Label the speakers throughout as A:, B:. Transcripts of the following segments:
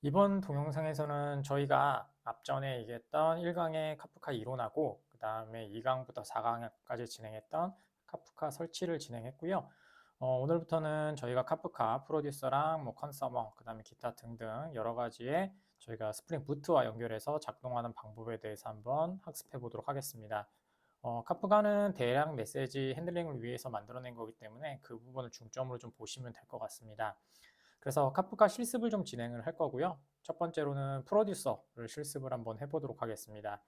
A: 이번 동영상에서는 저희가 앞전에 얘기했던 1강의 카프카 이론하고 그 다음에 2강부터 4강까지 진행했던 카프카 설치를 진행했고요. 오늘부터는 저희가 카프카 프로듀서랑 컨서머, 그 다음에 기타 등등 여러 가지의 저희가 스프링 부트와 연결해서 작동하는 방법에 대해서 한번 학습해 보도록 하겠습니다. 카프카는 대량 메시지 핸들링을 위해서 만들어낸 거기 때문에 그 부분을 중점으로 좀 보시면 될 것 같습니다. 그래서 카프카 실습을 좀 진행을 할 거고요. 첫 번째로는 프로듀서를 실습을 한번 해보도록 하겠습니다.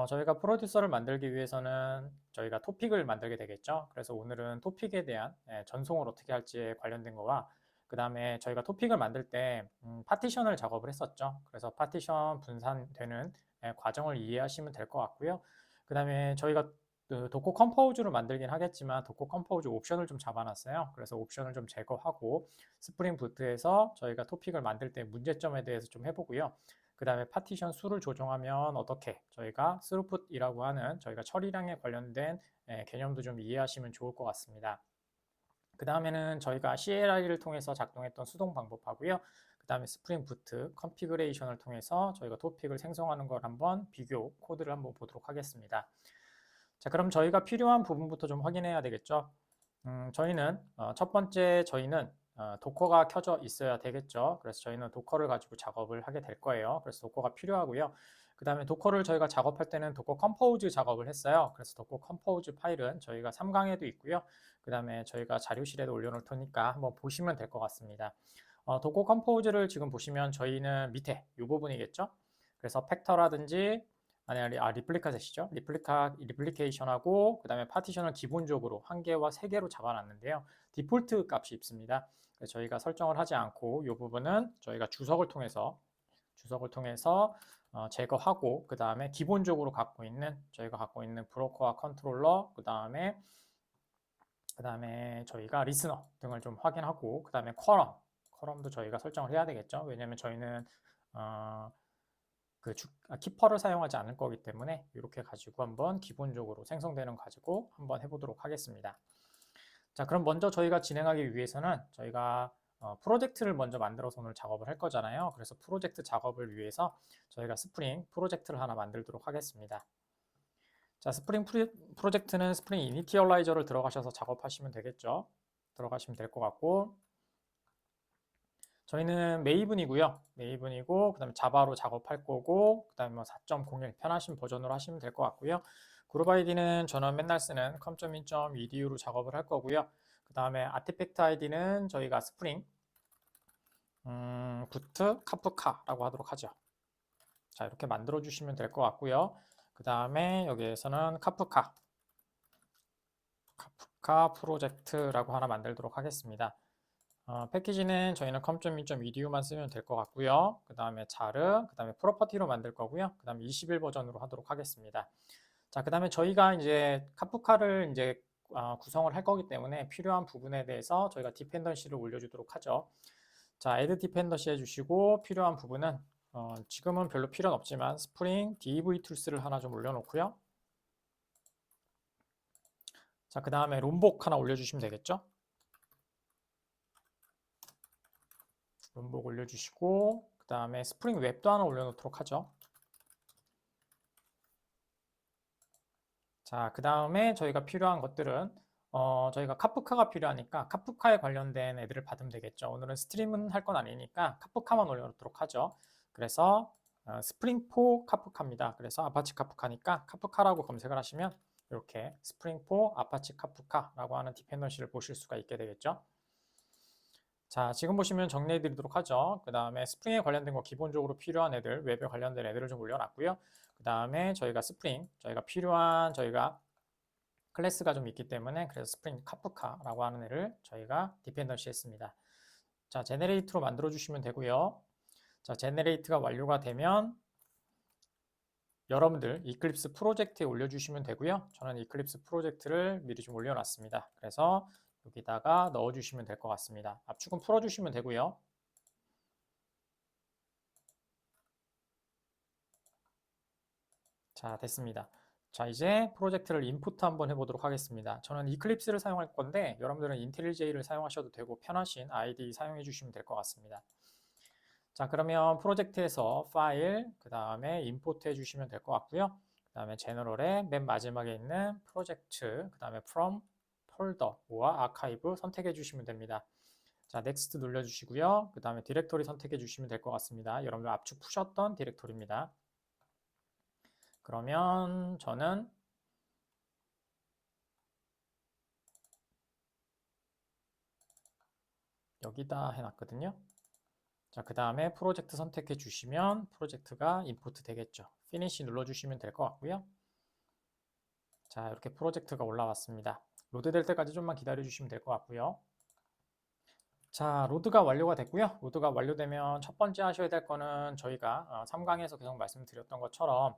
A: 저희가 프로듀서를 만들기 위해서는 저희가 토픽을 만들게 되겠죠. 그래서 오늘은 토픽에 대한 전송을 어떻게 할지에 관련된 거와 그 다음에 저희가 토픽을 만들 때 파티션을 작업을 했었죠. 그래서 파티션 분산되는 과정을 이해하시면 될 것 같고요. 그 다음에 저희가 그 도커 컴포즈를 만들긴 하겠지만 도커 컴포즈 옵션을 좀 잡아놨어요. 그래서 옵션을 좀 제거하고 스프링 부트에서 저희가 토픽을 만들 때 문제점에 대해서 좀 해보고요. 그 다음에 파티션 수를 조정하면 어떻게 저희가 스루풋이라고 하는 저희가 처리량에 관련된 개념도 좀 이해하시면 좋을 것 같습니다. 그 다음에는 저희가 CLI를 통해서 작동했던 수동 방법하고요. 그 다음에 스프링 부트 컨피그레이션을 통해서 저희가 토픽을 생성하는 걸 한번 비교 코드를 한번 보도록 하겠습니다. 자, 그럼 저희가 필요한 부분부터 좀 확인해야 되겠죠. 저희는 첫 번째 저희는 도커가 켜져 있어야 되겠죠. 그래서 저희는 도커를 가지고 작업을 하게 될 거예요. 그래서 도커가 필요하고요. 그 다음에 도커를 저희가 작업할 때는 도커 컴포즈 작업을 했어요. 그래서 도커 컴포즈 파일은 저희가 3강에도 있고요. 그 다음에 저희가 자료실에도 올려놓을 테니까 한번 보시면 될 것 같습니다. 도커 컴포즈를 지금 보시면 저희는 밑에 이 부분이겠죠. 그래서 팩터라든지 리플리카셋이죠. 리플리케이션하고 그 다음에 파티션을 기본적으로 1개와 3개로 잡아놨는데요. 디폴트 값이 있습니다. 그래서 저희가 설정을 하지 않고 이 부분은 저희가 주석을 통해서 제거하고 그 다음에 기본적으로 저희가 갖고 있는 브로커와 컨트롤러 그 다음에 저희가 리스너 등을 좀 확인하고 그 다음에 컬럼도 저희가 설정을 해야 되겠죠. 왜냐하면 저희는 키퍼를 사용하지 않을 거기 때문에 이렇게 가지고 한번 기본적으로 생성되는 가지고 한번 해보도록 하겠습니다. 자, 그럼 먼저 저희가 진행하기 위해서는 저희가 프로젝트를 먼저 만들어서 오늘 작업을 할 거잖아요. 그래서 프로젝트 작업을 위해서 저희가 스프링 프로젝트를 하나 만들도록 하겠습니다. 자, 스프링 프로젝트는 스프링 이니티얼라이저를 들어가셔서 작업하시면 되겠죠. 들어가시면 될 것 같고 저희는 메이븐이고 그 다음에 자바로 작업할 거고 그 다음에 4.01 편하신 버전으로 하시면 될 것 같고요. 그룹 아이디는 저는 맨날 쓰는 com.in.edu로 작업을 할 거고요. 그 다음에 아티팩트 아이디는 저희가 스프링 부트 카프카라고 하도록 하죠. 자, 이렇게 만들어 주시면 될 것 같고요. 그 다음에 여기에서는 카프카 프로젝트라고 하나 만들도록 하겠습니다. 패키지는 저희는 com.in.edu만 쓰면 될 것 같고요. 그 다음에 자르, 그 다음에 프로퍼티로 만들 거고요. 그 다음에 21 버전으로 하도록 하겠습니다. 자, 그 다음에 저희가 이제 카프카를 이제 구성을 할 거기 때문에 필요한 부분에 대해서 저희가 디펜던시를 올려주도록 하죠. 자, add 디펜던시 해주시고 필요한 부분은 지금은 별로 필요는 없지만 스프링 dev tools를 하나 좀 올려놓고요. 자, 그 다음에 롬복 하나 올려주시면 되겠죠. 롬복 올려주시고 그 다음에 스프링 웹도 하나 올려놓도록 하죠. 자, 그 다음에 저희가 필요한 것들은 저희가 카프카가 필요하니까 카프카에 관련된 애들을 받으면 되겠죠. 오늘은 스트림은 할 건 아니니까 카프카만 올려놓도록 하죠. 그래서 스프링4 카프카입니다. 그래서 아파치 카프카니까 카프카라고 검색을 하시면 이렇게 스프링4 아파치 카프카라고 하는 디펜던시를 보실 수가 있게 되겠죠. 자, 지금 보시면 정리해 드리도록 하죠. 그 다음에 스프링에 관련된 거 기본적으로 필요한 애들, 웹에 관련된 애들을 좀 올려놨고요. 그 다음에 저희가 저희가 필요한 클래스가 좀 있기 때문에 그래서 스프링 카프카라고 하는 애를 저희가 디펜던시 했습니다. 자, 제네레이트로 만들어 주시면 되고요. 자, 제네레이트가 완료가 되면 여러분들 이클립스 프로젝트에 올려주시면 되고요. 저는 이클립스 프로젝트를 미리 좀 올려놨습니다. 그래서 여기다가 넣어주시면 될 것 같습니다. 압축은 풀어주시면 되고요. 자, 됐습니다. 자, 이제 프로젝트를 인풋 한번 해보도록 하겠습니다. 저는 이클립스를 사용할 건데 여러분들은 인텔리제이를 사용하셔도 되고 편하신 아이디 사용해 주시면 될 것 같습니다. 자, 그러면 프로젝트에서 파일, 그 다음에 임포트 해주시면 될 것 같고요. 그 다음에 제너럴의 맨 마지막에 있는 프로젝트, 그 다음에 from 폴더와 아카이브 선택해 주시면 됩니다. 자, 넥스트 눌러주시고요. 그 다음에 디렉토리 선택해 주시면 될 것 같습니다. 여러분들 압축 푸셨던 디렉토리입니다. 그러면 저는 여기다 해놨거든요. 자, 그 다음에 프로젝트 선택해 주시면 프로젝트가 임포트 되겠죠. 피니시 눌러주시면 될 것 같고요. 자, 이렇게 프로젝트가 올라왔습니다. 로드 될 때까지 좀만 기다려 주시면 될 것 같고요. 자, 로드가 완료가 됐고요. 로드가 완료되면 첫 번째 하셔야 될 거는 저희가 3강에서 계속 말씀드렸던 것처럼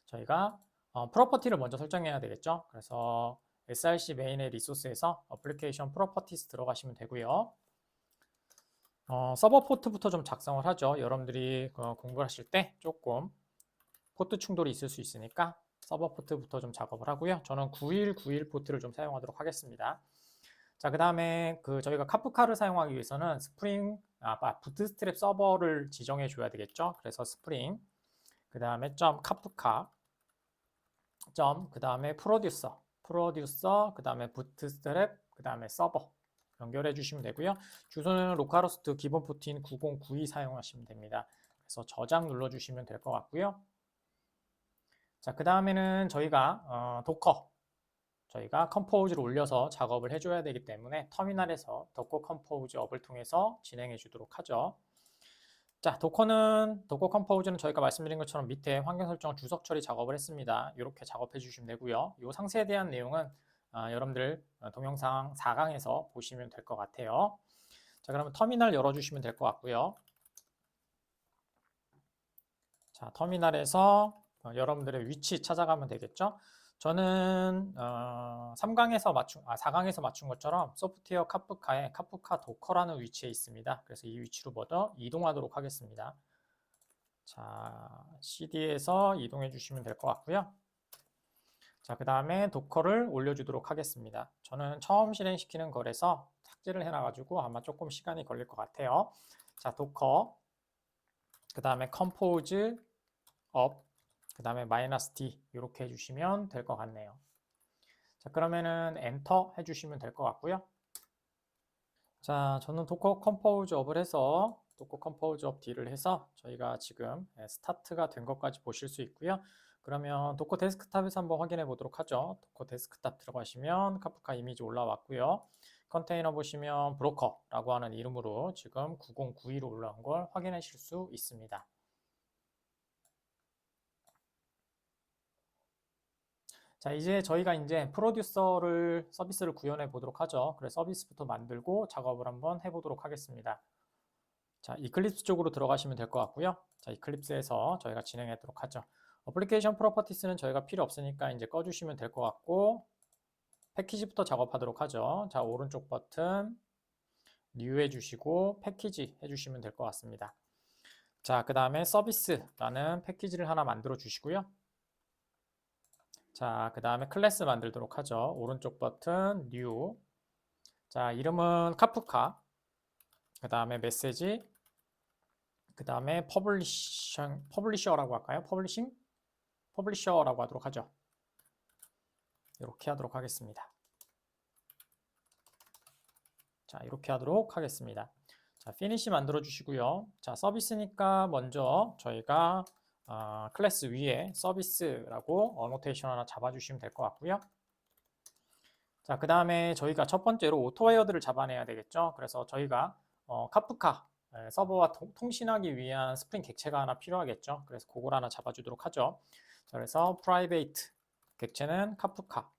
A: 저희가 프로퍼티를 먼저 설정해야 되겠죠. 그래서 src 메인의 리소스에서 어플리케이션 프로퍼티스 들어가시면 되고요. 서버 포트부터 좀 작성을 하죠. 여러분들이 공부를 하실 때 조금 포트 충돌이 있을 수 있으니까 서버 포트부터 좀 작업을 하고요. 저는 9191 포트를 좀 사용하도록 하겠습니다. 자, 그 다음에 저희가 카프카를 사용하기 위해서는 부트스트랩 서버를 지정해 줘야 되겠죠. 그래서 스프링, 그 다음에 점 카프카, 점, 그 다음에 프로듀서, 그 다음에 부트스트랩, 그 다음에 서버 연결해 주시면 되고요. 주소는 로컬호스트 기본 포트인 9092 사용하시면 됩니다. 그래서 저장 눌러 주시면 될 것 같고요. 자, 그 다음에는 저희가 도커, 저희가 컴포즈를 올려서 작업을 해줘야 되기 때문에 터미널에서 도커 컴포즈 업을 통해서 진행해 주도록 하죠. 자, 도커 컴포즈는 저희가 말씀드린 것처럼 밑에 환경 설정 주석 처리 작업을 했습니다. 이렇게 작업해 주시면 되고요. 이 상세에 대한 내용은 여러분들 동영상 4강에서 보시면 될 것 같아요. 자, 그러면 터미널 열어주시면 될 것 같고요. 자, 터미널에서 여러분들의 위치 찾아가면 되겠죠. 저는 4강에서 맞춘 것처럼 소프트웨어 카프카에 카프카 도커라는 위치에 있습니다. 그래서 이 위치로 먼저 이동하도록 하겠습니다. 자, CD에서 이동해 주시면 될 것 같고요. 자, 그 다음에 도커를 올려주도록 하겠습니다. 저는 처음 실행시키는 거라서 삭제를 해놔가지고 아마 조금 시간이 걸릴 것 같아요. 자, 도커, 그 다음에 컴포즈 업, 그 다음에 -d 이렇게 해주시면 될 것 같네요. 자, 그러면은 엔터 해주시면 될 것 같고요. 자, 저는 도커 컴포즈 업을 해서 도커 컴포즈 업 D를 해서 저희가 지금 스타트가 된 것까지 보실 수 있고요. 그러면 도커 데스크탑에서 한번 확인해 보도록 하죠. 도커 데스크탑 들어가시면 카프카 이미지 올라왔고요. 컨테이너 보시면 브로커라고 하는 이름으로 지금 9092로 올라온 걸 확인하실 수 있습니다. 자, 이제 저희가 프로듀서를 서비스를 구현해 보도록 하죠. 그래서 서비스부터 만들고 작업을 한번 해보도록 하겠습니다. 자, 이클립스 쪽으로 들어가시면 될 것 같고요. 자, 이클립스에서 저희가 진행하도록 하죠. 어플리케이션 프로퍼티스는 저희가 필요 없으니까 이제 꺼주시면 될 것 같고, 패키지부터 작업하도록 하죠. 자, 오른쪽 버튼 뉴 해주시고 패키지 해주시면 될 것 같습니다. 자, 그 다음에 서비스라는 패키지를 하나 만들어 주시고요. 자, 그 다음에 클래스 만들도록 하죠. 오른쪽 버튼 뉴. 자, 이름은 카프카. 그 다음에 메시지. 그 다음에 퍼블리셔라고 할까요? 퍼블리셔라고 하도록 하죠. 이렇게 하도록 하겠습니다. 자, 이렇게 하도록 하겠습니다. 자, 피니시 만들어 주시고요. 자, 서비스니까 먼저 저희가 클래스 위에 서비스라고 어노테이션 하나 잡아주시면 될 것 같고요. 자, 그 다음에 저희가 첫 번째로 오토와이어드를 잡아내야 되겠죠. 그래서 저희가 카프카 서버와 통신하기 위한 스프링 객체가 하나 필요하겠죠. 그래서 그걸 하나 잡아주도록 하죠. 자, 그래서 private 객체는 카프카,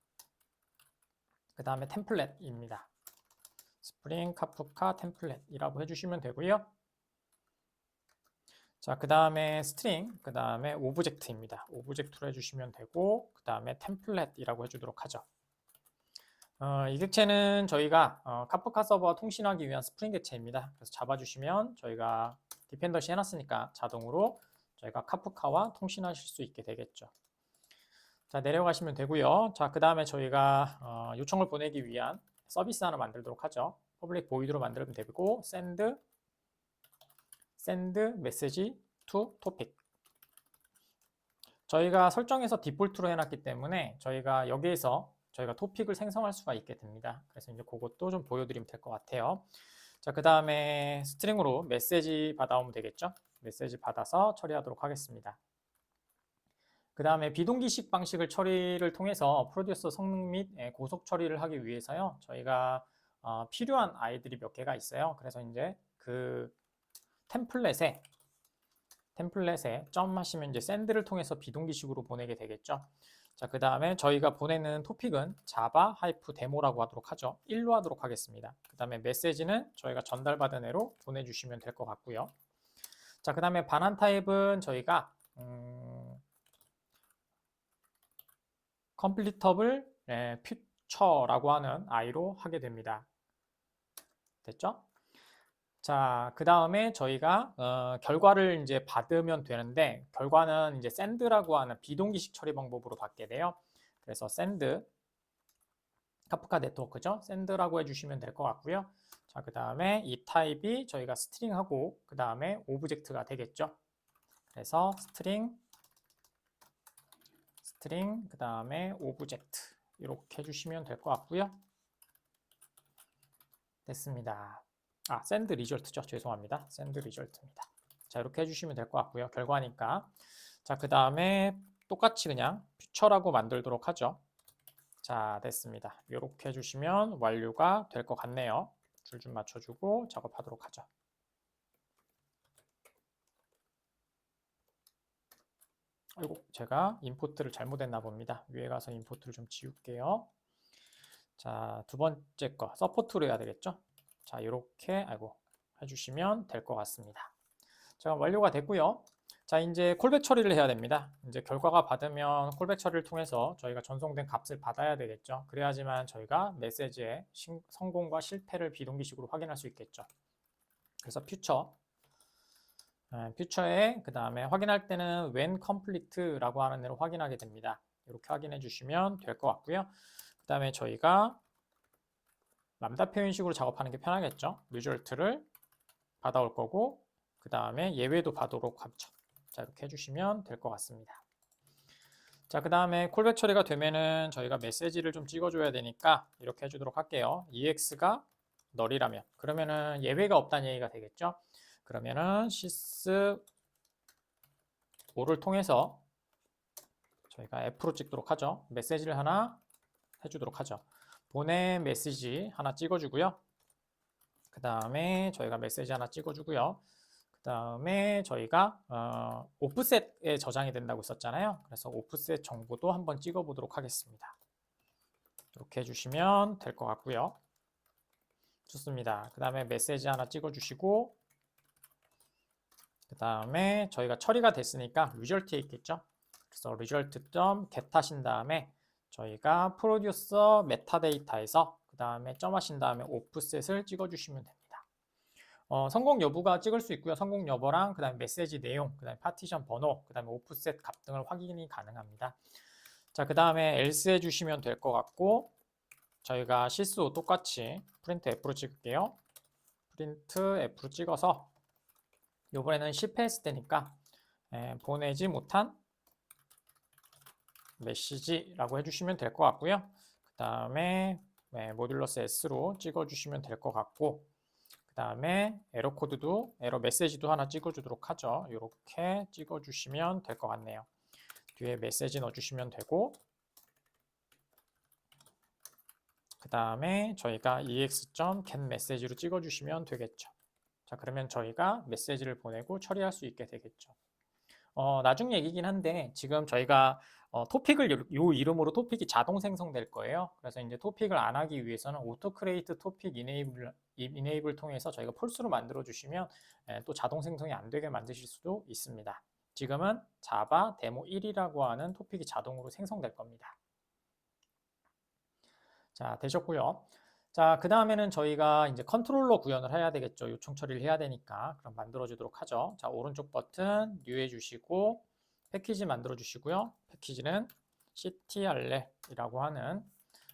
A: 그 다음에 템플릿입니다. 스프링 카프카 템플릿이라고 해주시면 되고요. 자, 그 다음에 스트링, 그 다음에 오브젝트입니다. 오브젝트로 해주시면 되고, 그 다음에 템플릿이라고 해주도록 하죠. 이 객체는 저희가 카프카 서버와 통신하기 위한 스프링 객체입니다. 그래서 잡아주시면 저희가 디펜더시 해놨으니까 자동으로 저희가 카프카와 통신하실 수 있게 되겠죠. 자, 내려가시면 되고요. 자, 그 다음에 저희가 요청을 보내기 위한 서비스 하나 만들도록 하죠. 퍼블릭 보이드로 만들면 되고 send send message to topic. 저희가 설정해서 디폴트로 해놨기 때문에 저희가 여기에서 저희가 토픽을 생성할 수가 있게 됩니다. 그래서 이제 그것도 좀 보여드리면 될 것 같아요. 자, 그 다음에 스트링으로 메시지 받아오면 되겠죠? 메시지 받아서 처리하도록 하겠습니다. 그 다음에 비동기식 방식을 처리를 통해서 프로듀서 성능 및 고속 처리를 하기 위해서요. 저희가 필요한 아이들이 몇 개가 있어요. 그래서 이제 그 템플릿에 점 하시면 이제 샌드를 통해서 비동기식으로 보내게 되겠죠. 자, 그 다음에 저희가 보내는 토픽은 java 데모라고 하도록 하죠. 1로 하도록 하겠습니다. 그 다음에 메시지는 저희가 전달받은 애로 보내주시면 될 것 같고요. 자, 그 다음에 반환 타입은 저희가 completable future라고 하는 i로 하게 됩니다. 됐죠? 자, 그 다음에 저희가 결과를 이제 받으면 되는데 결과는 이제 send라고 하는 비동기식 처리 방법으로 받게 돼요. 그래서 send 카프카 네트워크죠. send라고 해주시면 될 것 같고요. 자, 그 다음에 이 타입이 저희가 스트링하고 그 다음에 오브젝트가 되겠죠. 그래서 스트링 그 다음에 오브젝트 이렇게 해주시면 될 것 같고요. 됐습니다. send result죠. 죄송합니다. send result입니다. 자, 이렇게 해주시면 될 것 같고요. 결과니까. 자, 그 다음에 똑같이 그냥 퓨처라고 만들도록 하죠. 자, 됐습니다. 이렇게 해주시면 완료가 될 것 같네요. 줄 좀 맞춰주고 작업하도록 하죠. 아이고, 제가 인포트를 잘못했나 봅니다. 위에 가서 인포트를 좀 지울게요. 자, 두 번째 거 서포트로 해야 되겠죠? 자, 이렇게 해주시면 될 것 같습니다. 자, 완료가 됐고요. 자, 이제 콜백 처리를 해야 됩니다. 이제 결과가 받으면 콜백 처리를 통해서 저희가 전송된 값을 받아야 되겠죠. 그래야지만 저희가 메시지의 성공과 실패를 비동기식으로 확인할 수 있겠죠. 그래서 퓨처에 그 다음에 확인할 때는 when complete라고 하는 애로 확인하게 됩니다. 이렇게 확인해 주시면 될 것 같고요. 그 다음에 저희가 람다 표현식으로 작업하는 게 편하겠죠. result를 받아올 거고 그 다음에 예외도 받도록 하죠. 자, 이렇게 해주시면 될 것 같습니다. 자, 그 다음에 콜백 처리가 되면은 저희가 메시지를 좀 찍어줘야 되니까 이렇게 해주도록 할게요. ex가 널이라면 그러면은 예외가 없다는 얘기가 되겠죠. 그러면은 sys 5를 통해서 저희가 f로 찍도록 하죠. 메시지를 하나 해주도록 하죠. 보내 메시지 하나 찍어주고요. 그 다음에 저희가 메시지 하나 찍어주고요. 그 다음에 저희가 오프셋에 저장이 된다고 했었잖아요. 그래서 오프셋 정보도 한번 찍어 보도록 하겠습니다. 이렇게 해주시면 될 것 같고요. 좋습니다. 그 다음에 메시지 하나 찍어 주시고 그 다음에 저희가 처리가 됐으니까 리절트에 있겠죠. 그래서 result.get 하신 다음에 저희가 프로듀서 메타데이터에서 그 다음에 점 하신 다음에 오프셋을 찍어 주시면 됩니다. 성공 여부가 찍을 수 있고요. 성공 여부랑 그 다음에 메시지 내용, 그 다음에 파티션 번호, 그 다음에 오프셋 값 등을 확인이 가능합니다. 자, 그 다음에 else 해주시면 될 것 같고 저희가 sys 똑같이 print f로 찍을게요. print f로 찍어서 이번에는 실패했을 때니까 보내지 못한 메시지라고 해주시면 될 것 같고요. 그 다음에 모듈러스 s로 찍어주시면 될 것 같고 그 다음에 에러 코드도 에러 메시지도 하나 찍어주도록 하죠. 이렇게 찍어주시면 될 것 같네요. 뒤에 메시지 넣어주시면 되고 그 다음에 저희가 ex.get 메시지로 찍어주시면 되겠죠. 자, 그러면 저희가 메시지를 보내고 처리할 수 있게 되겠죠. 나중 얘기긴 한데 지금 저희가 토픽을 요 이름으로 토픽이 자동 생성될 거예요. 그래서 이제 토픽을 안 하기 위해서는 auto create topic enable 통해서 저희가 폴스로 만들어 주시면 또 자동 생성이 안 되게 만드실 수도 있습니다. 지금은 자바 데모 1이라고 하는 토픽이 자동으로 생성될 겁니다. 자, 되셨고요. 자, 그 다음에는 저희가 이제 컨트롤러 구현을 해야 되겠죠. 요청 처리를 해야 되니까. 그럼 만들어 주도록 하죠. 자, 오른쪽 버튼 뉴 해주시고 패키지 만들어 주시고요. 패키지는 ctrl이라고 하는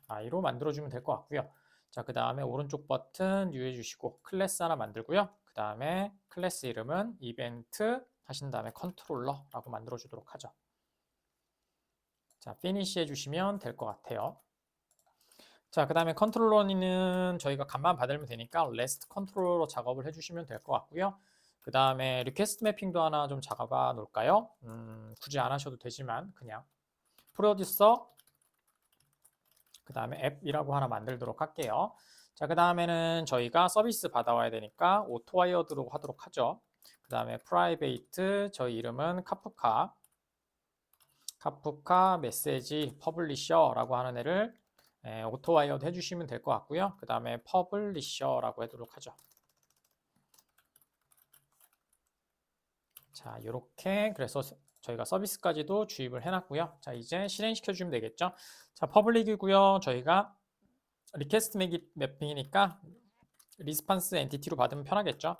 A: i로 만들어 주면 될 것 같고요. 자, 그 다음에 오른쪽 버튼 뉴 해주시고 클래스 하나 만들고요. 그 그 다음에 클래스 이름은 이벤트 하신 다음에 컨트롤러라고 만들어 주도록 하죠. 자, 피니시 해주시면 될 것 같아요. 자, 그 다음에 컨트롤러는 저희가 값만 받으면 되니까 REST 컨트롤러 작업을 해주시면 될 것 같고요. 그 다음에 리퀘스트 매핑도 하나 좀 잡아 놓을까요? 굳이 안 하셔도 되지만 그냥 프로듀서 그 다음에 앱이라고 하나 만들도록 할게요. 자, 그 다음에는 저희가 서비스 받아와야 되니까 오토와이어드로 하도록 하죠. 그 다음에 프라이베이트 저희 이름은 카프카 메시지 퍼블리셔라고 하는 애를 오토와이어드 해주시면 될 것 같고요. 그 다음에 퍼블리셔라고 하도록 하죠. 자, 이렇게 그래서 저희가 서비스까지도 주입을 해놨고요. 자, 이제 실행시켜 주면 되겠죠. 자, 퍼블릭이고요. 저희가 리퀘스트 매핑이니까 리스판스 엔티티로 받으면 편하겠죠.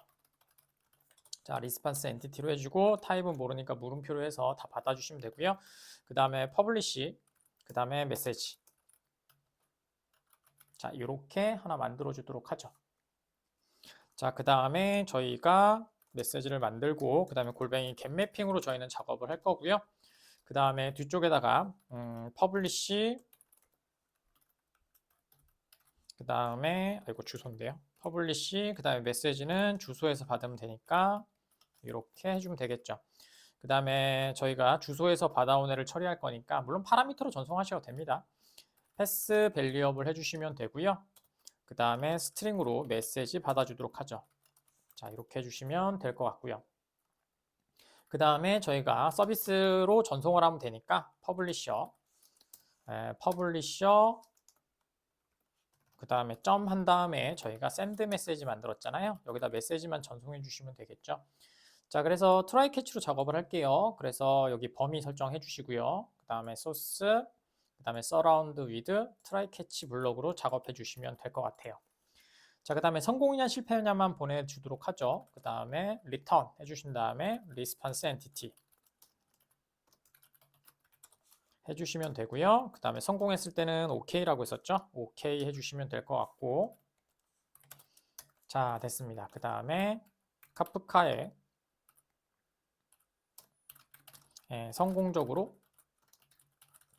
A: 자, 리스판스 엔티티로 해주고 타입은 모르니까 물음표로 해서 다 받아주시면 되고요. 그 다음에 퍼블리시, 그 다음에 메시지. 자, 이렇게 하나 만들어 주도록 하죠. 자, 그 다음에 저희가 메시지를 만들고 그 다음에 골뱅이 겟 매핑으로 저희는 작업을 할 거고요. 그 다음에 뒤쪽에다가 퍼블리시 그 다음에 주소인데요. 퍼블리시 그 다음에 메시지는 주소에서 받으면 되니까 이렇게 해주면 되겠죠. 그 다음에 저희가 주소에서 받아온 애를 처리할 거니까 물론 파라미터로 전송하셔도 됩니다. 패스 밸류업을 해주시면 되고요. 그 다음에 스트링으로 메시지 받아주도록 하죠. 자, 이렇게 해주시면 될 것 같고요. 그 다음에 저희가 서비스로 전송을 하면 되니까 퍼블리셔 그 다음에 점 한 다음에 저희가 샌드 메시지 만들었잖아요. 여기다 메시지만 전송해 주시면 되겠죠. 자, 그래서 트라이 캐치로 작업을 할게요. 그래서 여기 범위 설정해 주시고요. 그 다음에 소스, 그 다음에 서라운드 위드 트라이 캐치 블록으로 작업해 주시면 될 것 같아요. 자, 그 다음에 성공이냐 실패냐만 보내주도록 하죠. 그 다음에 return 해주신 다음에 response entity 해주시면 되고요. 그 다음에 성공했을 때는 OK라고 했었죠. OK 해주시면 될 것 같고, 자, 됐습니다. 그 다음에 카프카에 성공적으로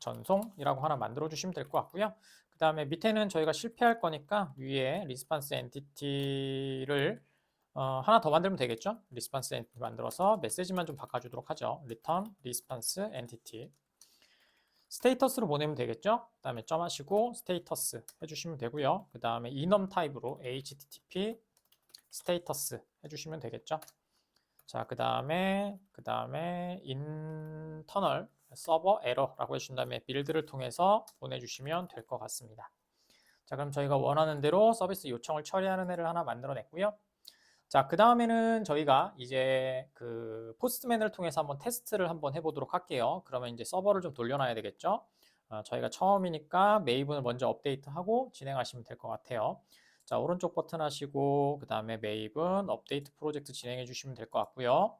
A: 전송이라고 하나 만들어 주시면 될 것 같고요. 그 다음에 밑에는 저희가 실패할 거니까 위에 리스판스 엔티티를 하나 더 만들면 되겠죠. 리스판스 엔티티 만들어서 메시지만 좀 바꿔주도록 하죠. return response entity 스테이터스로 보내면 되겠죠. 그 다음에 점 하시고 스테이터스 해주시면 되고요. 그 다음에 enum 타입으로 http 스테이터스 해주시면 되겠죠. 자, 그 다음에 internal 서버 에러라고 해주신 다음에 빌드를 통해서 보내주시면 될 것 같습니다. 자, 그럼 저희가 원하는 대로 서비스 요청을 처리하는 애를 하나 만들어냈고요. 자, 그 다음에는 저희가 이제 그 포스트맨을 통해서 한번 테스트를 한번 해보도록 할게요. 그러면 이제 서버를 좀 돌려놔야 되겠죠. 저희가 처음이니까 메이븐을 먼저 업데이트하고 진행하시면 될 것 같아요. 자, 오른쪽 버튼 하시고 그 다음에 메이븐 업데이트 프로젝트 진행해 주시면 될 것 같고요.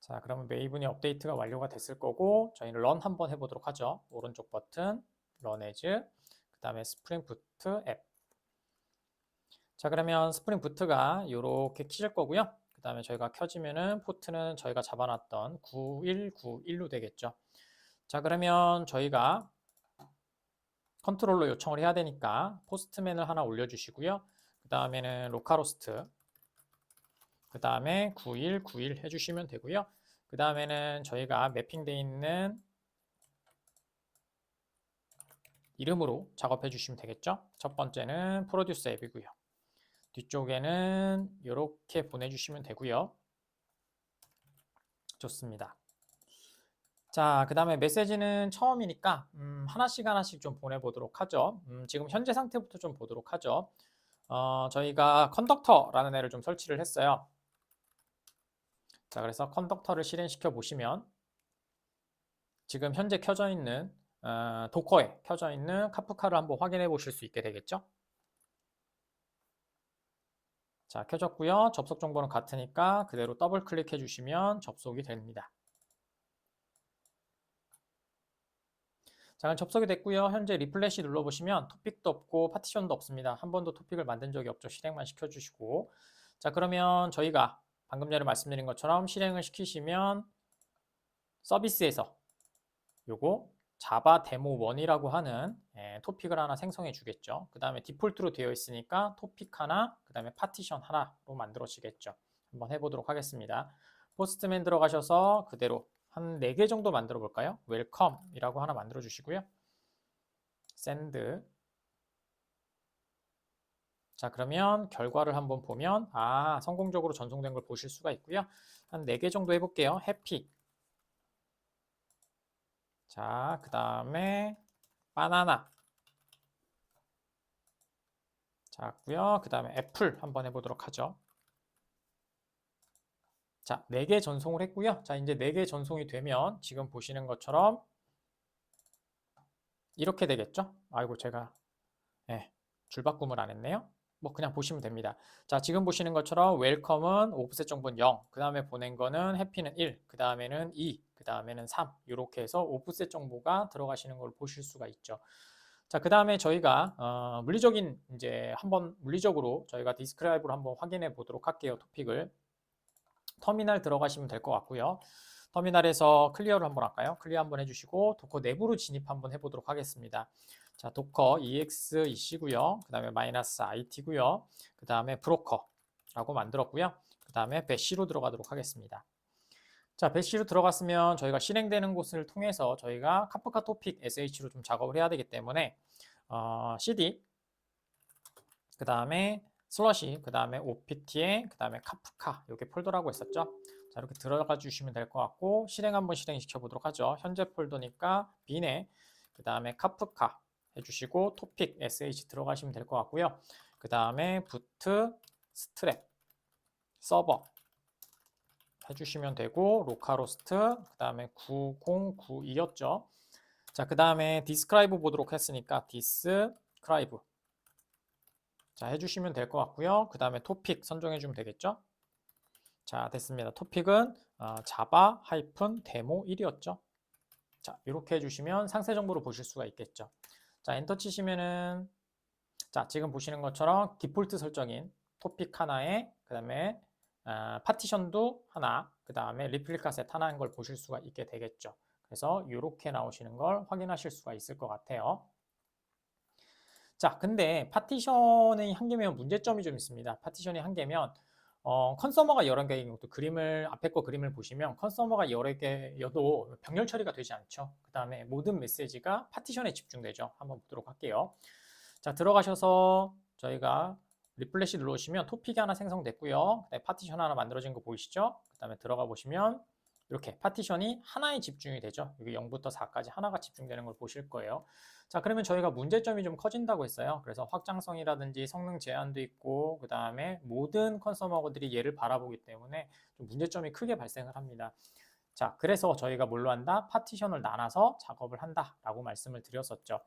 A: 자, 그러면 메이븐이 업데이트가 완료가 됐을 거고 저희는 런 한번 해보도록 하죠. 오른쪽 버튼 run as 그 다음에 스프링 부트 앱. 자, 그러면 스프링 부트가 이렇게 켜질 거고요. 그 다음에 저희가 켜지면은 포트는 저희가 잡아놨던 9191로 되겠죠. 자, 그러면 저희가 컨트롤러 요청을 해야 되니까 포스트맨을 하나 올려주시고요. 그 다음에는 로컬호스트 그 다음에 9191 해주시면 되고요. 그 다음에는 저희가 매핑되어 있는 이름으로 작업해 주시면 되겠죠. 첫 번째는 프로듀스 앱이고요. 뒤쪽에는 이렇게 보내주시면 되고요. 좋습니다. 자, 그 다음에 메시지는 처음이니까 하나씩 좀 보내보도록 하죠. 지금 현재 상태부터 좀 보도록 하죠. 저희가 컨덕터라는 애를 좀 설치를 했어요. 자, 그래서 컨덕터를 실행시켜 보시면 지금 현재 켜져 있는 도커에 켜져 있는 카프카를 한번 확인해 보실 수 있게 되겠죠. 자, 켜졌고요. 접속 정보는 같으니까 그대로 더블 클릭해 주시면 접속이 됩니다. 자, 접속이 됐고요. 현재 리플래시 눌러보시면 토픽도 없고 파티션도 없습니다. 한 번도 토픽을 만든 적이 없죠. 실행만 시켜주시고. 자, 그러면 저희가 방금 전에 말씀드린 것처럼 실행을 시키시면 서비스에서 요거 자바 데모 1이라고 하는 토픽을 하나 생성해 주겠죠. 그 다음에 디폴트로 되어 있으니까 토픽 하나, 그 다음에 파티션 하나로 만들어지겠죠. 한번 해보도록 하겠습니다. 포스트맨 들어가셔서 그대로 한 4개 정도 만들어 볼까요? 웰컴이라고 하나 만들어 주시고요. 샌드. 자, 그러면 결과를 한번 보면 성공적으로 전송된 걸 보실 수가 있고요. 한 4개 정도 해볼게요. 해피. 자, 그 다음에 바나나. 자,고요. 그 다음에 애플 한번 해보도록 하죠. 자, 4개 전송을 했고요. 자, 이제 4개 전송이 되면 지금 보시는 것처럼 이렇게 되겠죠? 아이고, 제가 줄바꿈을 안 했네요. 뭐 그냥 보시면 됩니다. 자, 지금 보시는 것처럼 웰컴은 오프셋 정보는 0, 그 다음에 보낸 거는 해피는 1, 그 다음에는 2, 그 다음에는 3 이렇게 해서 오프셋 정보가 들어가시는 걸 보실 수가 있죠. 자, 그 다음에 저희가 물리적인 이제 한번 물리적으로 저희가 디스크라이브를 한번 확인해 보도록 할게요. 토픽을 터미널 들어가시면 될 것 같고요. 터미널에서 클리어를 한번 할까요? 클리어 한번 해주시고 도커 내부로 진입 한번 해보도록 하겠습니다. 자, 도커 EXEC고요. 그 다음에 마이너스 IT고요. 그 다음에 브로커라고 만들었고요. 그 다음에 배시로 들어가도록 하겠습니다. 자, 배시로 들어갔으면 저희가 실행되는 곳을 통해서 저희가 카프카 토픽 SH로 좀 작업을 해야 되기 때문에 CD 그 다음에 슬러시, 그 다음에 OPT에, 그 다음에 카프카 이렇게 폴더라고 했었죠. 자, 이렇게 들어가 주시면 될 것 같고 실행 한번 실행시켜 보도록 하죠. 현재 폴더니까 빈에 그 다음에 카프카 해주시고 토픽 sh 들어가시면 될 것 같고요. 그 다음에 부트 스트랩 서버 해주시면 되고 로컬호스트 그 다음에 9092였죠. 자, 그 다음에 디스크라이브 보도록 했으니까 디스크라이브 자, 해주시면 될 것 같고요. 그 다음에 토픽 선정해주면 되겠죠. 자, 됐습니다. 토픽은 자바 하이픈 데모 1이었죠. 자, 이렇게 해주시면 상세 정보를 보실 수가 있겠죠. 자, 엔터 치시면은 자, 지금 보시는 것처럼 디폴트 설정인 토픽 하나에 그 다음에 파티션도 하나, 그 다음에 리플리카 셋 하나인 걸 보실 수가 있게 되겠죠. 그래서 이렇게 나오시는 걸 확인하실 수가 있을 것 같아요. 자, 근데 파티션이 한 개면 문제점이 좀 있습니다. 파티션이 한 개면 컨서머가 여러 개인 경우도 그림을 앞에 거 그림을 보시면 컨서머가 여러 개여도 병렬 처리가 되지 않죠. 그 다음에 모든 메시지가 파티션에 집중되죠. 한번 보도록 할게요. 자, 들어가셔서 저희가 리플래시 눌러주시면 토픽이 하나 생성됐고요. 파티션 하나 만들어진 거 보이시죠? 그 다음에 들어가 보시면 이렇게 파티션이 하나에 집중이 되죠. 여기 0부터 4까지 하나가 집중되는 걸 보실 거예요. 자, 그러면 저희가 문제점이 좀 커진다고 했어요. 그래서 확장성이라든지 성능 제한도 있고 그 다음에 모든 컨서머들이 얘를 바라보기 때문에 좀 문제점이 크게 발생을 합니다. 자, 그래서 저희가 뭘로 한다? 파티션을 나눠서 작업을 한다라고 말씀을 드렸었죠.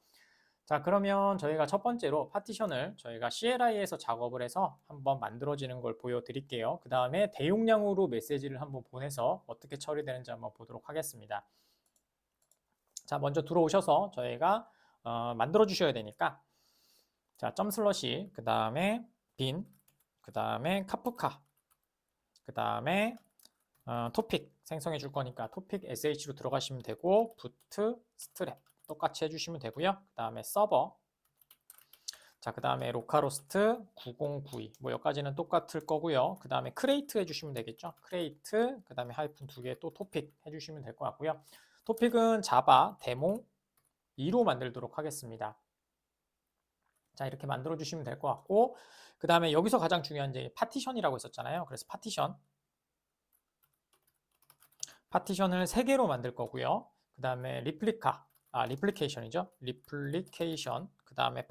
A: 자, 그러면 저희가 첫 번째로 파티션을 저희가 CLI에서 작업을 해서 한번 만들어지는 걸 보여드릴게요. 그 다음에 대용량으로 메시지를 한번 보내서 어떻게 처리되는지 한번 보도록 하겠습니다. 자, 먼저 들어오셔서 저희가 만들어 주셔야 되니까 자, 점 슬러시 그 다음에 빈 그 다음에 카프카 그 다음에 토픽 생성해 줄 거니까 토픽 sh로 들어가시면 되고 부트 스트랩 똑같이 해주시면 되고요. 그 다음에 서버 자, 그 다음에 로컬호스트 9092 뭐 여기까지는 똑같을 거고요. 그 다음에 크레이트 해주시면 되겠죠. 크레이트 그 다음에 하이픈 2개 또 토픽 해주시면 될 것 같고요. 토픽은 자바 데모 2로 만들도록 하겠습니다. 자, 이렇게 만들어 주시면 될 것 같고 그 다음에 여기서 가장 중요한 이제 파티션이라고 했었잖아요. 그래서 파티션을 3개로 만들 거고요. 그 다음에 리플리케이션이죠. 리플리케이션 그 다음에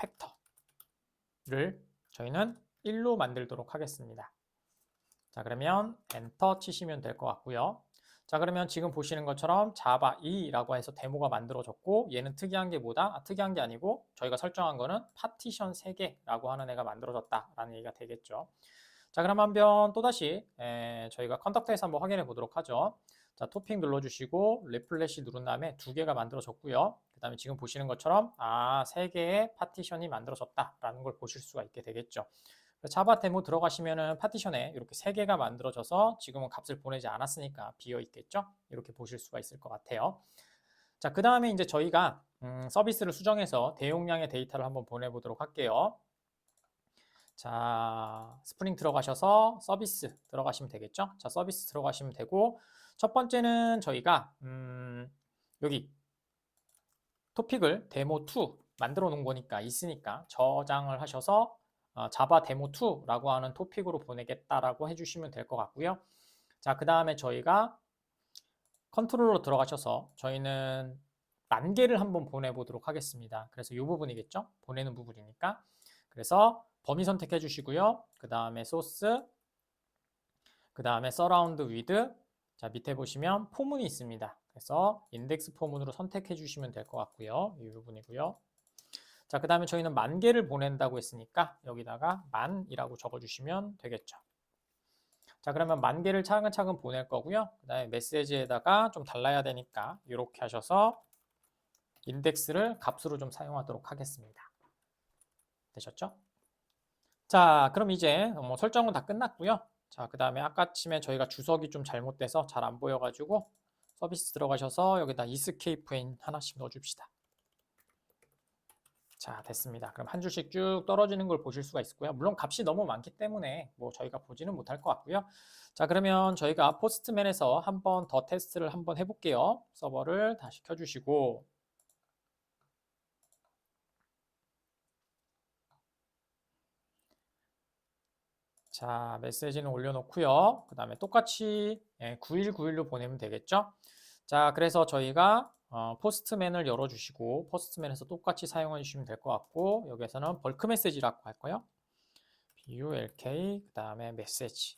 A: 팩터를 저희는 1로 만들도록 하겠습니다. 자, 그러면 엔터 치시면 될 것 같고요. 자, 그러면 지금 보시는 것처럼 자바 2라고 해서 데모가 만들어졌고 얘는 특이한 게 뭐다? 특이한 게 아니고 저희가 설정한 거는 파티션 3개라고 하는 애가 만들어졌다라는 얘기가 되겠죠. 자, 그럼 한번 또다시 저희가 컨덕터에서 한번 확인해 보도록 하죠. 자, 토픽 눌러주시고 리플래시 누른 다음에 2개가 만들어졌고요. 그 다음에 지금 보시는 것처럼 3개의 파티션이 만들어졌다라는 걸 보실 수가 있게 되겠죠. 자바 데모 들어가시면은 파티션에 이렇게 3개가 만들어져서 지금은 값을 보내지 않았으니까 비어 있겠죠. 이렇게 보실 수가 있을 것 같아요. 자, 그 다음에 이제 저희가 서비스를 수정해서 대용량의 데이터를 한번 보내보도록 할게요. 자, 스프링 들어가셔서 서비스 들어가시면 되겠죠. 자, 서비스 들어가시면 되고, 첫 번째는 저희가 여기 토픽을 데모2 만들어 놓은 거니까 있으니까 저장을 하셔서 자바 데모2라고 하는 토픽으로 보내겠다라고 해주시면 될 것 같고요. 자, 그 다음에 저희가 컨트롤로 들어가셔서 저희는 만개를 한번 보내보도록 하겠습니다. 그래서 이 부분이겠죠? 보내는 부분이니까. 그래서 범위 선택해 주시고요. 그 다음에 소스, 그 다음에 서라운드 위드, 자, 밑에 보시면 포문이 있습니다. 그래서 인덱스 포문으로 선택해 주시면 될 것 같고요. 이 부분이고요. 자, 그 다음에 저희는 만개를 보낸다고 했으니까 여기다가 만이라고 적어주시면 되겠죠. 자, 그러면 만개를 차근차근 보낼 거고요. 그 다음에 메시지에다가 좀 달라야 되니까 이렇게 하셔서 인덱스를 값으로 좀 사용하도록 하겠습니다. 되셨죠? 자, 그럼 이제 뭐 설정은 다 끝났고요. 자, 그 다음에 아까쯤에 저희가 주석이 좀 잘못돼서 잘 안 보여가지고 서비스 들어가셔서 여기다 이스케이프인 하나씩 넣어줍시다. 자, 됐습니다. 그럼 한 줄씩 쭉 떨어지는 걸 보실 수가 있고요. 물론 값이 너무 많기 때문에 뭐 저희가 보지는 못할 것 같고요. 자, 그러면 저희가 포스트맨에서 한 번 더 테스트를 한번 해볼게요. 서버를 다시 켜주시고 자, 메시지는 올려놓고요. 그 다음에 똑같이 9191로 보내면 되겠죠. 자, 그래서 저희가 포스트맨을 열어주시고 포스트맨에서 똑같이 사용해 주시면 될 것 같고 여기에서는 벌크 메시지라고 할 거예요. bulk 그 다음에 메시지.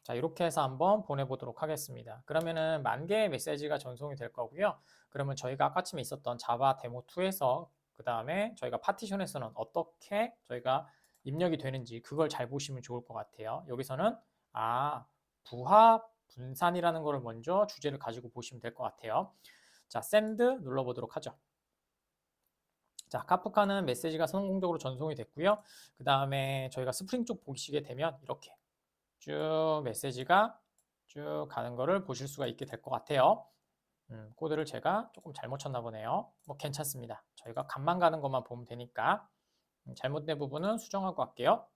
A: 자, 이렇게 해서 한번 보내보도록 하겠습니다. 그러면은 10,000개의 메시지가 전송이 될 거고요. 그러면 저희가 아까쯤에 있었던 자바 데모2에서 그 다음에 저희가 파티션에서는 어떻게 저희가 입력이 되는지 그걸 잘 보시면 좋을 것 같아요. 여기서는 부하 분산이라는 거를 먼저 주제를 가지고 보시면 될 것 같아요. 자, send 눌러보도록 하죠. 자, 카프카는 메시지가 성공적으로 전송이 됐고요. 그 다음에 저희가 스프링 쪽 보시게 되면 이렇게 쭉 메시지가 쭉 가는 거를 보실 수가 있게 될 것 같아요. 코드를 제가 조금 잘못 쳤나 보네요. 뭐 괜찮습니다. 저희가 값만 가는 것만 보면 되니까 잘못된 부분은 수정하고 갈게요.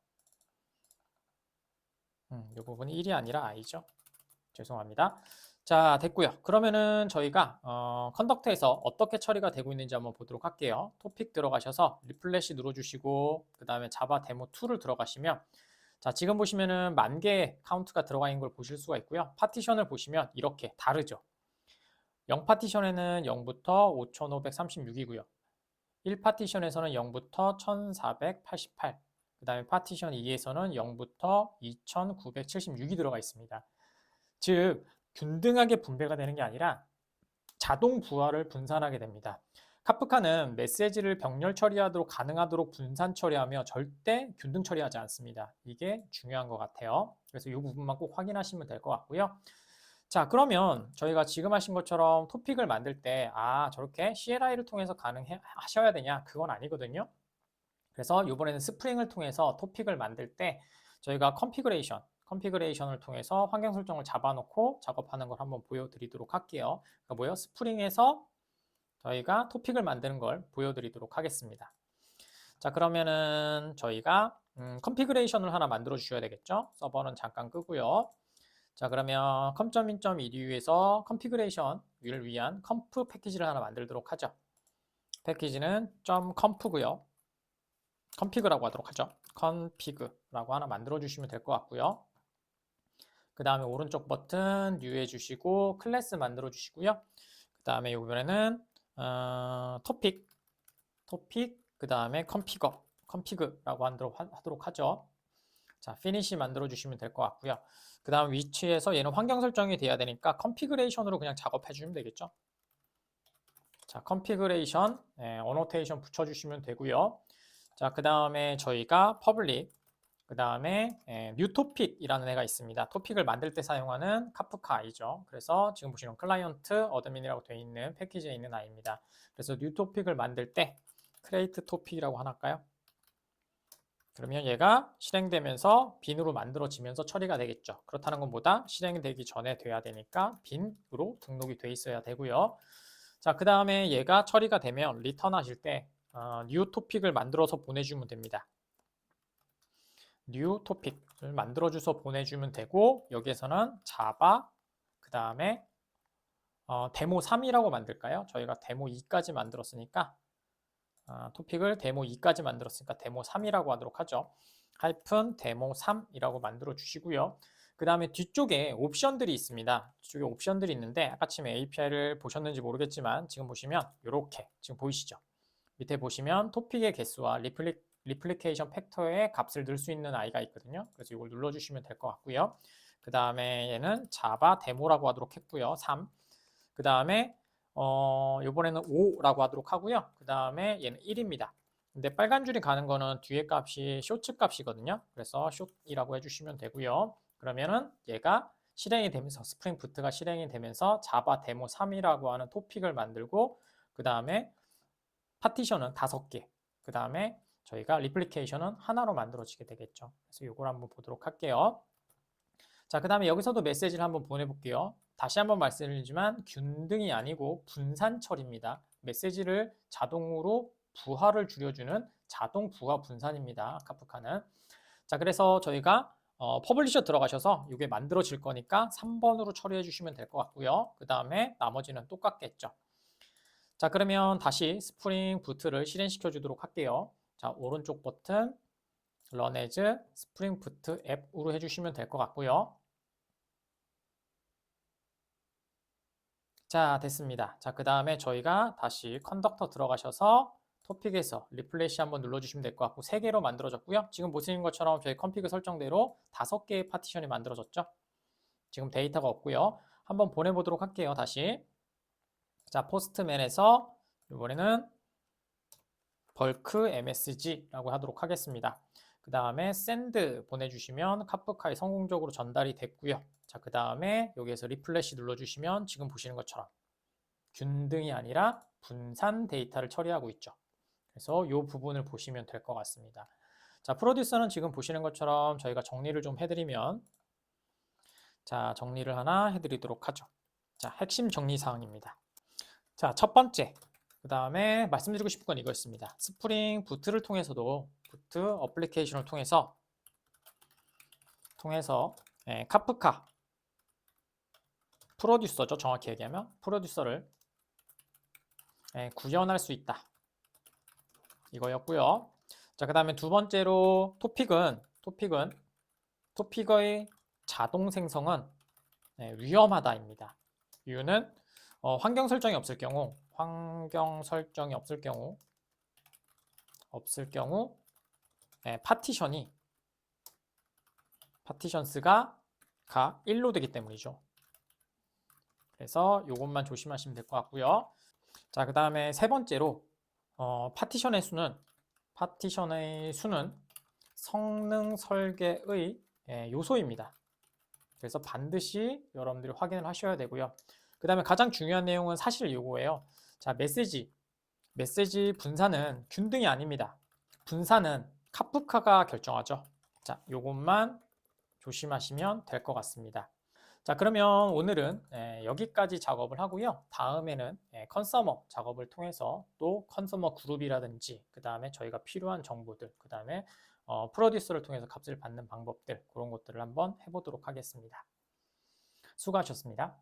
A: 이 부분이 1이 아니라 i죠. 죄송합니다. 자, 됐고요. 그러면은 저희가 컨덕트에서 어떻게 처리가 되고 있는지 한번 보도록 할게요. 토픽 들어가셔서 리플래시 눌러주시고 그 다음에 자바 데모 2를 들어가시면 자, 지금 보시면은 10,000개의 카운트가 들어가 있는 걸 보실 수가 있고요. 파티션을 보시면 이렇게 다르죠. 0 파티션에는 0부터 5536이고요. 1 파티션에서는 0부터 1488. 그 다음에 파티션 2에서는 0부터 2976이 들어가 있습니다. 즉, 균등하게 분배가 되는 게 아니라 자동 부하를 분산하게 됩니다. 카프카는 메시지를 병렬 처리하도록 가능하도록 분산 처리하며 절대 균등 처리하지 않습니다. 이게 중요한 것 같아요. 그래서 이 부분만 꼭 확인하시면 될 것 같고요. 자, 그러면 저희가 지금 하신 것처럼 토픽을 만들 때 저렇게 CLI를 통해서 가능하셔야 되냐? 그건 아니거든요. 그래서 이번에는 스프링을 통해서 토픽을 만들 때 저희가 컨피그레이션을 통해서 환경 설정을 잡아놓고 작업하는 걸 한번 보여드리도록 할게요. 그러니까 뭐예요? 스프링에서 저희가 토픽을 만드는 걸 보여드리도록 하겠습니다. 자, 그러면은 저희가 컨피그레이션을 하나 만들어 주셔야 되겠죠? 서버는 잠깐 끄고요. 자, 그러면 com.in.edu에서 컨피그레이션을 위한 컴프 패키지를 하나 만들도록 하죠. 패키지는 .comp고요. config라고 하도록 하죠. config라고 하나 만들어 주시면 될 것 같고요. 그 다음에 오른쪽 버튼 new 해주시고 클래스 만들어 주시고요. 그 다음에 이번에는 토픽 그 다음에 config라고 하도록 하죠. 자, finish 만들어 주시면 될 것 같고요. 그 다음 위치에서 얘는 환경 설정이 돼야 되니까 configuration으로 그냥 작업해 주시면 되겠죠. 자, configuration annotation 붙여 주시면 되고요. 자, 그 다음에 저희가 public 그 다음에 뉴토픽이라는 애가 있습니다. 토픽을 만들 때 사용하는 카프카 아이죠. 그래서 지금 보시는 클라이언트 어드민이라고 되어 있는 패키지에 있는 아이입니다. 그래서 뉴토픽을 만들 때 크레이트 토픽이라고 하나 할까요? 그러면 얘가 실행되면서 빈으로 만들어지면서 처리가 되겠죠. 그렇다는 것보다 실행되기 전에 돼야 되니까 빈으로 등록이 돼 있어야 되고요. 자, 그 다음에 얘가 처리가 되면 리턴 하실 때 뉴 토픽을 만들어서 보내주면 됩니다. 뉴 토픽을 만들어줘서 보내주면 되고 여기에서는 자바 그 다음에 데모 3이라고 만들까요? 저희가 데모 2까지 만들었으니까 토픽을 데모 2까지 만들었으니까 데모 3이라고 하도록 하죠. 하이픈 데모 3이라고 만들어 주시고요. 그 다음에 뒤쪽에 옵션들이 있습니다. 뒤쪽에 옵션들이 있는데 아까쯤에 API를 보셨는지 모르겠지만 지금 보시면 이렇게 지금 보이시죠? 밑에 보시면 토픽의 개수와 리플리케이션 팩터의 값을 넣을 수 있는 아이가 있거든요. 그래서 이걸 눌러주시면 될 것 같고요. 그 다음에 얘는 자바 데모라고 하도록 했고요. 3. 그 다음에 이번에는 5라고 하도록 하고요. 그 다음에 얘는 1입니다. 근데 빨간 줄이 가는 거는 뒤에 값이 쇼츠 값이거든요. 그래서 숏이라고 해주시면 되고요. 그러면은 얘가 실행이 되면서 스프링 부트가 실행이 되면서 자바 데모 3이라고 하는 토픽을 만들고 그 다음에 파티션은 5개, 그 다음에 저희가 리플리케이션은 하나로 만들어지게 되겠죠. 그래서 이걸 한번 보도록 할게요. 자, 그 다음에 여기서도 메시지를 한번 보내볼게요. 다시 한번 말씀드리지만 균등이 아니고 분산 처리입니다. 메시지를 자동으로 부하를 줄여주는 자동 부하 분산입니다. 카프카는. 자, 그래서 저희가 퍼블리셔 들어가셔서 이게 만들어질 거니까 3번으로 처리해 주시면 될 것 같고요. 그 다음에 나머지는 똑같겠죠. 자, 그러면 다시 스프링 부트를 실행시켜 주도록 할게요. 자, 오른쪽 버튼 Run as 스프링 부트 앱으로 해주시면 될 것 같고요. 자, 됐습니다. 자, 그 다음에 저희가 다시 컨덕터 들어가셔서 토픽에서 리플레시 한번 눌러주시면 될 것 같고 3개로 만들어졌고요. 지금 보시는 것처럼 저희 컨피그 설정대로 5개의 파티션이 만들어졌죠. 지금 데이터가 없고요. 한번 보내보도록 할게요. 다시. 자, 포스트맨에서 이번에는 벌크 MSG라고 하도록 하겠습니다. 그 다음에 send 보내주시면 카프카에 성공적으로 전달이 됐고요. 자, 그 다음에 여기에서 리플래시 눌러주시면 지금 보시는 것처럼 균등이 아니라 분산 데이터를 처리하고 있죠. 그래서 이 부분을 보시면 될 것 같습니다. 자, 프로듀서는 지금 보시는 것처럼 저희가 정리를 좀 해드리면 자, 정리를 하나 해드리도록 하죠. 자, 핵심 정리 사항입니다. 자, 첫 번째, 그 다음에 말씀드리고 싶은 건 이거였습니다. 스프링 부트를 통해서도 부트 어플리케이션을 통해서 카프카 프로듀서죠. 정확히 얘기하면 프로듀서를 구현할 수 있다. 이거였고요. 자, 그 다음에 두 번째로 토픽의 자동 생성은 위험하다입니다. 이유는 환경 설정이 없을 경우 파티션스가 1로 되기 때문이죠. 그래서 이것만 조심하시면 될 것 같고요. 자, 그 다음에 세 번째로 파티션의 수는 성능 설계의 요소입니다. 그래서 반드시 여러분들이 확인을 하셔야 되고요. 그 다음에 가장 중요한 내용은 사실 이거예요. 자, 메시지 분산은 균등이 아닙니다. 분산은 카프카가 결정하죠. 자, 요것만 조심하시면 될 것 같습니다. 자, 그러면 오늘은 여기까지 작업을 하고요. 다음에는 컨서머 작업을 통해서 또 컨서머 그룹이라든지 그 다음에 저희가 필요한 정보들 그 다음에 프로듀서를 통해서 값을 받는 방법들 그런 것들을 한번 해보도록 하겠습니다. 수고하셨습니다.